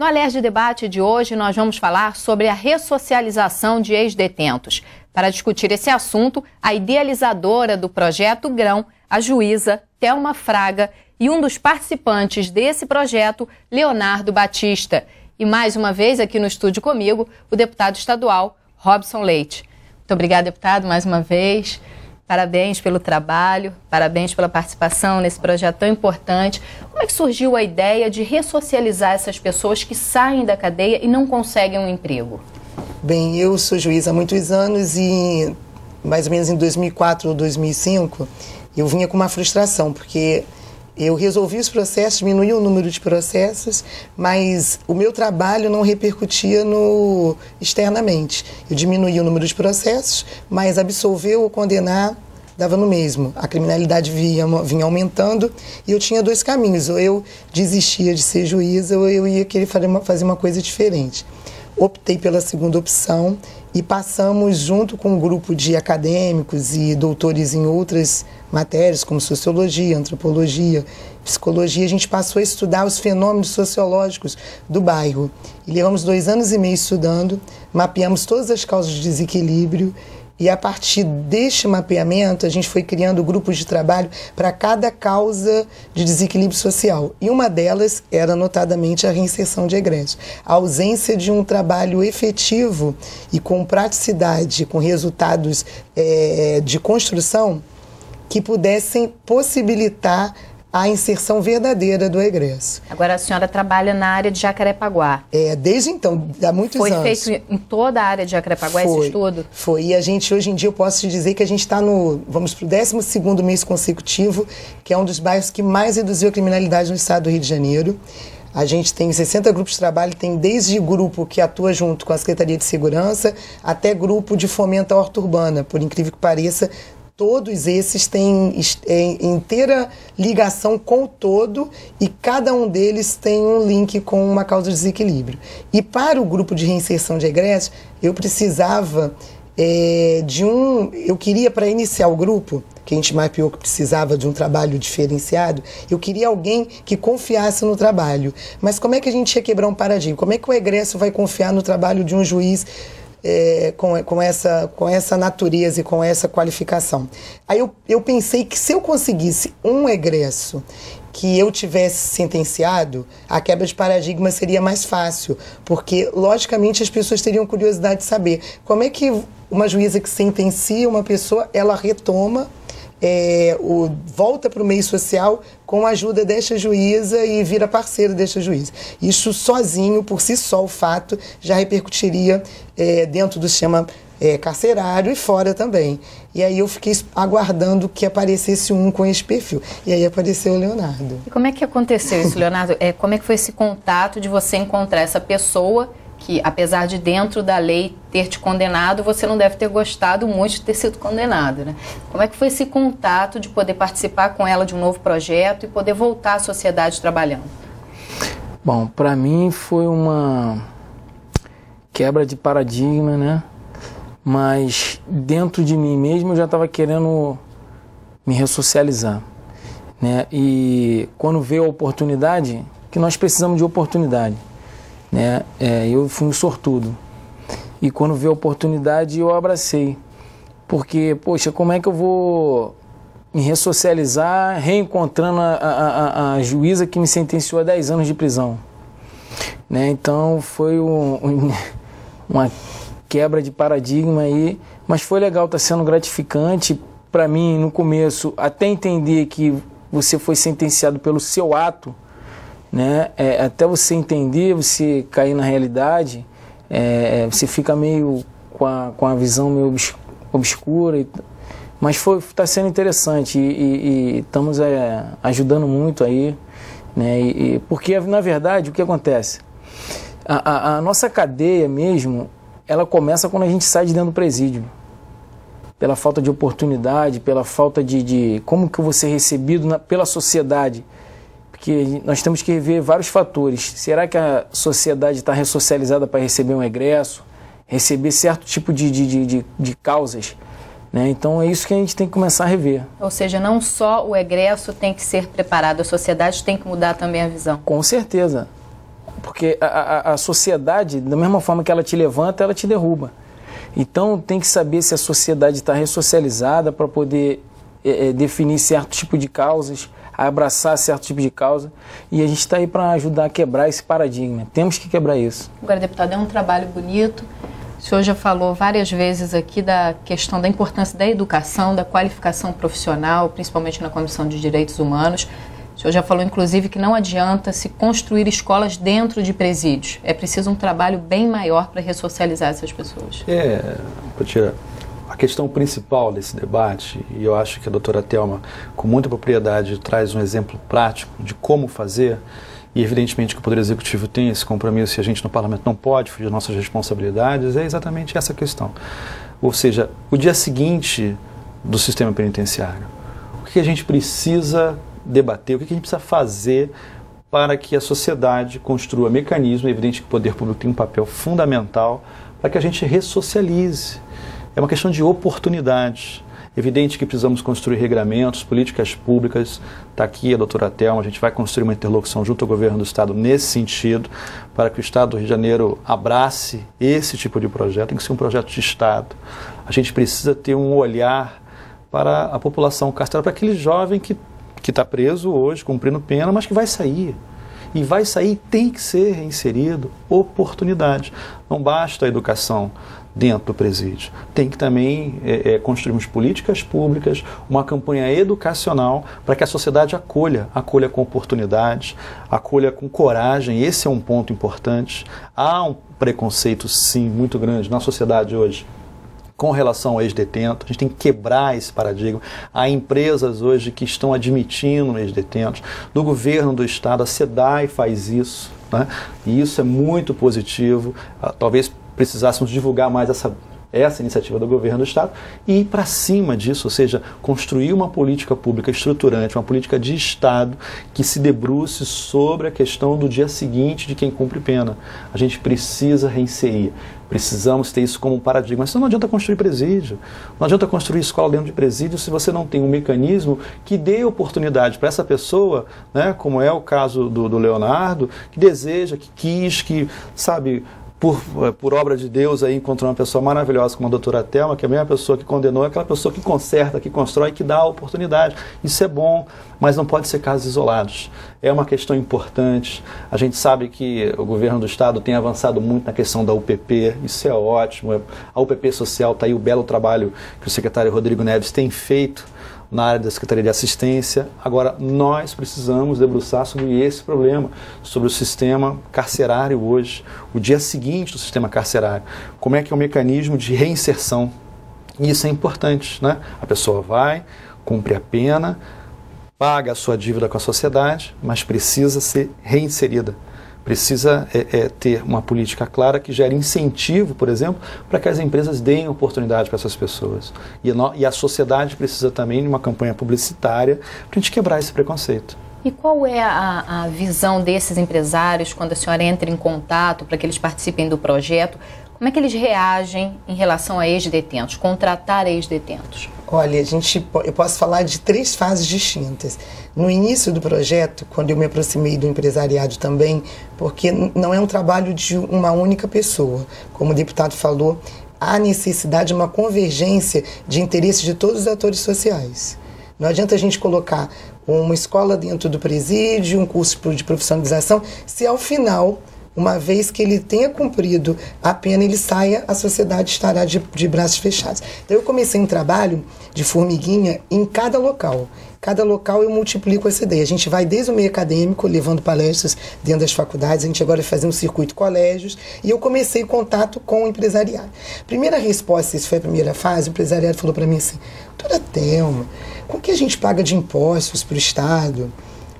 No Alerj Debate de hoje, nós vamos falar sobre a ressocialização de ex-detentos. Para discutir esse assunto, a idealizadora do projeto Grão, a juíza Thelma Fraga, e um dos participantes desse projeto, Leonardo Batista. E mais uma vez aqui no estúdio comigo, o deputado estadual Robson Leite. Muito obrigada, deputado, mais uma vez. Parabéns pelo trabalho, parabéns pela participação nesse projeto tão importante. Como é que surgiu a ideia de ressocializar essas pessoas que saem da cadeia e não conseguem um emprego? Bem, eu sou juiz há muitos anos e mais ou menos em 2004 ou 2005 eu vinha com uma frustração, porque eu resolvi os processos, diminuí o número de processos, mas o meu trabalho não repercutia externamente. Eu diminuí o número de processos, mas absolver ou condenar dava no mesmo. A criminalidade vinha aumentando e eu tinha dois caminhos. Ou eu desistia de ser juíza ou eu ia querer fazer uma coisa diferente. Optei pela segunda opção e passamos, junto com um grupo de acadêmicos e doutores em outras matérias, como sociologia, antropologia, psicologia, a gente passou a estudar os fenômenos sociológicos do bairro. E levamos 2 anos e meio estudando, mapeamos todas as causas de desequilíbrio e, a partir deste mapeamento, a gente foi criando grupos de trabalho para cada causa de desequilíbrio social. E uma delas era, notadamente, a reinserção de egressos. A ausência de um trabalho efetivo e com praticidade, com resultados de construção que pudessem possibilitar a inserção verdadeira do egresso. Agora a senhora trabalha na área de Jacarepaguá. Desde então, há muitos anos. Foi feito em toda a área de Jacarepaguá esse estudo? Foi. E a gente, hoje em dia, eu posso te dizer que a gente está vamos para o 12º mês consecutivo, que é um dos bairros que mais reduziu a criminalidade no estado do Rio de Janeiro. A gente tem 60 grupos de trabalho, tem desde grupo que atua junto com a Secretaria de Segurança, até grupo de fomento à horta urbana, por incrível que pareça. Todos esses têm inteira ligação com o todo e cada um deles tem um link com uma causa de desequilíbrio. E para o grupo de reinserção de egressos, eu precisava eu queria, para iniciar o grupo, que a gente mapeou que precisava de um trabalho diferenciado, eu queria alguém que confiasse no trabalho. Mas como é que a gente ia quebrar um paradigma? Como é que o egresso vai confiar no trabalho de um juiz com essa natureza e com essa qualificação? Aí eu pensei que se eu conseguisse um egresso que eu tivesse sentenciado, a quebra de paradigma seria mais fácil, porque, logicamente, as pessoas teriam curiosidade de saber como é que uma juíza que sentencia uma pessoa, ela retoma, volta para o meio social com a ajuda desta juíza e vira parceiro desta juíza. Isso sozinho, por si só, o fato já repercutiria dentro do sistema carcerário e fora também. E aí eu fiquei aguardando que aparecesse um com esse perfil. E aí apareceu o Leonardo. E como é que aconteceu isso, Leonardo? Como é que foi esse contato de você encontrar essa pessoa que, apesar de dentro da lei ter te condenado, você não deve ter gostado muito de ter sido condenado, né? Como é que foi esse contato de poder participar com ela de um novo projeto e poder voltar à sociedade trabalhando? Bom, para mim foi uma quebra de paradigma, né? Mas dentro de mim mesmo eu já estava querendo me ressocializar, né? E quando veio a oportunidade, que nós precisamos de oportunidade, né? Eu fui um sortudo. E quando veio a oportunidade eu abracei. Porque, poxa, como é que eu vou me ressocializar reencontrando a juíza que me sentenciou a 10 anos de prisão, né? Então foi uma quebra de paradigma aí, mas foi legal, está sendo gratificante para mim no começo, até entender que você foi sentenciado pelo seu ato, né? Até você entender, você cair na realidade, você fica meio com a visão meio obscura, mas está sendo interessante e estamos ajudando muito aí, né? Porque na verdade o que acontece? A nossa cadeia mesmo, ela começa quando a gente sai de dentro do presídio. Pela falta de oportunidade, pela falta de como que eu vou ser recebido pela sociedade. Porque nós temos que rever vários fatores. Será que a sociedade está ressocializada para receber um egresso? Receber certo tipo de causas? Né? Então é isso que a gente tem que começar a rever. Ou seja, não só o egresso tem que ser preparado, a sociedade tem que mudar também a visão. Com certeza. porque a sociedade, da mesma forma que ela te levanta, ela te derruba. Então tem que saber se a sociedade está ressocializada para poder definir certo tipo de causas, abraçar certo tipo de causa, e a gente está aí para ajudar a quebrar esse paradigma. Temos que quebrar isso. Agora, deputado, é um trabalho bonito. O senhor já falou várias vezes aqui da questão da importância da educação, da qualificação profissional, principalmente na Comissão de Direitos Humanos. O senhor já falou, inclusive, que não adianta se construir escolas dentro de presídios. É preciso um trabalho bem maior para ressocializar essas pessoas. Potira, a questão principal desse debate, e eu acho que a doutora Thelma, com muita propriedade, traz um exemplo prático de como fazer, e evidentemente que o Poder Executivo tem esse compromisso e a gente no Parlamento não pode fugir das nossas responsabilidades, é exatamente essa questão. Ou seja, o dia seguinte do sistema penitenciário, o que a gente precisa debater, o que a gente precisa fazer para que a sociedade construa mecanismos. É evidente que o poder público tem um papel fundamental para que a gente ressocialize. É uma questão de oportunidade. Evidente que precisamos construir regramentos, políticas públicas. Está aqui a doutora Thelma, a gente vai construir uma interlocução junto ao governo do Estado nesse sentido, para que o Estado do Rio de Janeiro abrace esse tipo de projeto. Tem que ser um projeto de Estado. A gente precisa ter um olhar para a população carcerária, para aquele jovem que está preso hoje, cumprindo pena, mas que vai sair. E vai sair, tem que ser reinserido. Oportunidade. Não basta a educação dentro do presídio. Tem que também construirmos políticas públicas, uma campanha educacional para que a sociedade acolha com oportunidade, acolha com coragem. Esse é um ponto importante. Há um preconceito, sim, muito grande na sociedade hoje com relação ao ex-detento. A gente tem que quebrar esse paradigma. Há empresas hoje que estão admitindo ex-detentos. No governo do Estado, a SEDAI faz isso, né? E isso é muito positivo. Talvez precisássemos divulgar mais essa iniciativa do governo do Estado e ir para cima disso, ou seja, construir uma política pública estruturante, uma política de Estado que se debruce sobre a questão do dia seguinte de quem cumpre pena. A gente precisa reinserir, precisamos ter isso como um paradigma. Senão não adianta construir presídio, não adianta construir escola dentro de presídio se você não tem um mecanismo que dê oportunidade para essa pessoa, né, como é o caso do Leonardo, que deseja, que quis, que, sabe, por obra de Deus, aí encontrou uma pessoa maravilhosa como a doutora Thelma, que é a mesma pessoa que condenou, é aquela pessoa que conserta, que constrói, que dá a oportunidade. Isso é bom, mas não pode ser casos isolados. É uma questão importante. A gente sabe que o governo do Estado tem avançado muito na questão da UPP, isso é ótimo. A UPP social, está aí o belo trabalho que o secretário Rodrigo Neves tem feito na área da Secretaria de Assistência. Agora, nós precisamos debruçar sobre esse problema, sobre o sistema carcerário hoje, o dia seguinte do sistema carcerário. Como é que é o mecanismo de reinserção? E isso é importante, né? A pessoa vai, cumpre a pena, paga a sua dívida com a sociedade, mas precisa ser reinserida. Precisa ter uma política clara que gere incentivo, por exemplo, para que as empresas deem oportunidade para essas pessoas. E a sociedade precisa também de uma campanha publicitária para a gente quebrar esse preconceito. E qual é a visão desses empresários quando a senhora entra em contato para que eles participem do projeto? Como é que eles reagem em relação a ex-detentos, contratar ex-detentos? Olha, eu posso falar de 3 fases distintas. No início do projeto, quando eu me aproximei do empresariado também, porque não é um trabalho de uma única pessoa. Como o deputado falou, há necessidade de uma convergência de interesses de todos os atores sociais. Não adianta a gente colocar uma escola dentro do presídio, um curso de profissionalização, se ao final, uma vez que ele tenha cumprido a pena, ele saia, a sociedade estará de braços fechados. Então eu comecei um trabalho de formiguinha em cada local. Cada local eu multiplico essa ideia. A gente vai desde o meio acadêmico, levando palestras dentro das faculdades, a gente agora vai fazer um circuito colégios, e eu comecei contato com o empresariado. Primeira resposta, isso foi a primeira fase, o empresariado falou para mim assim: doutora Thelma, com que a gente paga de impostos para o Estado?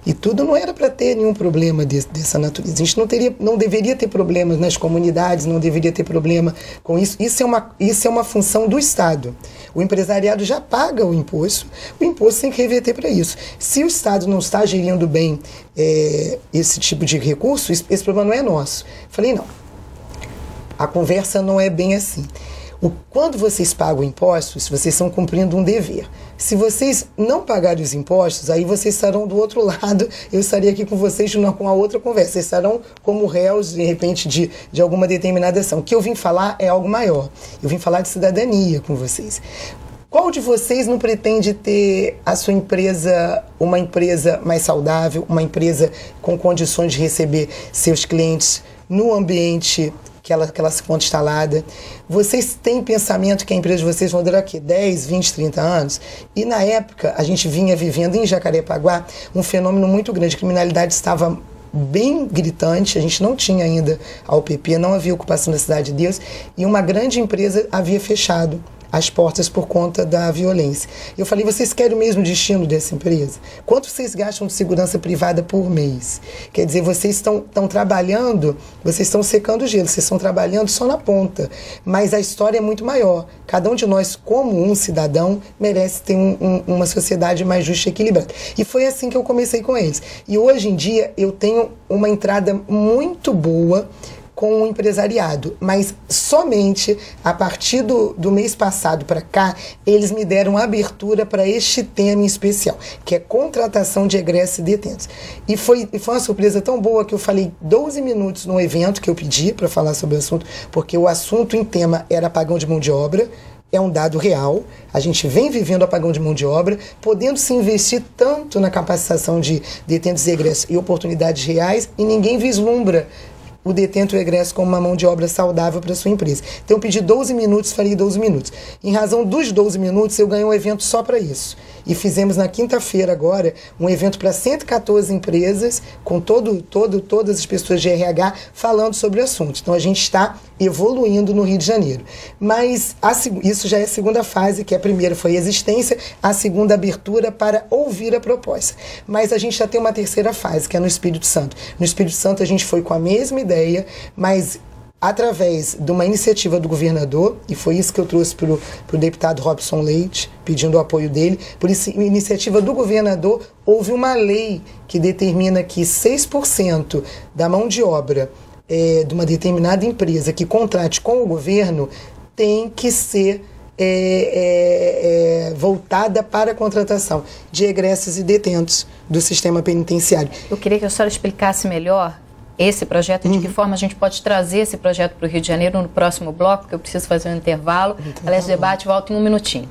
E tudo não era para ter nenhum problema dessa natureza. A gente não deveria ter problemas nas comunidades, não deveria ter problema com isso. Isso é uma função do Estado. O empresariado já paga o imposto tem que reverter para isso. Se o Estado não está gerindo bem esse tipo de recurso, esse problema não é nosso. Falei, não, a conversa não é bem assim. Quando vocês pagam impostos, vocês estão cumprindo um dever. Se vocês não pagarem os impostos, aí vocês estarão do outro lado, eu estaria aqui com vocês com a outra conversa. Vocês estarão como réus, de repente, de alguma determinada ação. O que eu vim falar é algo maior. Eu vim falar de cidadania com vocês. Qual de vocês não pretende ter a sua empresa, uma empresa mais saudável, uma empresa com condições de receber seus clientes no ambiente que ela se encontra instalada? Vocês têm pensamento que a empresa de vocês vão durar aqui 10, 20, 30 anos? E na época, a gente vinha vivendo em Jacarepaguá um fenômeno muito grande. A criminalidade estava bem gritante, a gente não tinha ainda a UPP, não havia ocupação da Cidade de Deus, e uma grande empresa havia fechado as portas por conta da violência. Eu falei, vocês querem o mesmo destino dessa empresa? Quanto vocês gastam de segurança privada por mês? Quer dizer, vocês estão trabalhando, vocês estão secando o gelo, vocês estão trabalhando só na ponta, mas a história é muito maior. Cada um de nós, como um cidadão, merece ter uma sociedade mais justa e equilibrada. E foi assim que eu comecei com eles. E hoje em dia eu tenho uma entrada muito boa com o empresariado, mas somente a partir do mês passado para cá, eles me deram abertura para este tema em especial, que é contratação de egressos e detentos. E foi uma surpresa tão boa que eu falei 12 minutos no evento que eu pedi para falar sobre o assunto, porque o assunto em tema era apagão de mão de obra. É um dado real, a gente vem vivendo apagão de mão de obra, podendo se investir tanto na capacitação de detentos e egressos e oportunidades reais, e ninguém vislumbra o detento e o egresso como uma mão de obra saudável para sua empresa. Então eu pedi 12 minutos, falei 12 minutos. Em razão dos 12 minutos, eu ganhei um evento só para isso. E fizemos na quinta-feira agora um evento para 114 empresas, com todas as pessoas de RH falando sobre o assunto. Então a gente está evoluindo no Rio de Janeiro. Mas isso já é a segunda fase, que a primeira foi a existência, a segunda abertura para ouvir a proposta. Mas a gente já tem uma terceira fase, que é no Espírito Santo. No Espírito Santo a gente foi com a mesma ideia, mas através de uma iniciativa do governador, e foi isso que eu trouxe para o deputado Robson Leite, pedindo o apoio dele, por isso, iniciativa do governador, houve uma lei que determina que 6% da mão de obra de uma determinada empresa que contrate com o governo tem que ser voltada para a contratação de egressos e detentos do sistema penitenciário. Eu queria que a senhora explicasse melhor esse projeto, de que forma a gente pode trazer esse projeto para o Rio de Janeiro no próximo bloco, porque eu preciso fazer um intervalo. Aliás, o debate volta em um minutinho.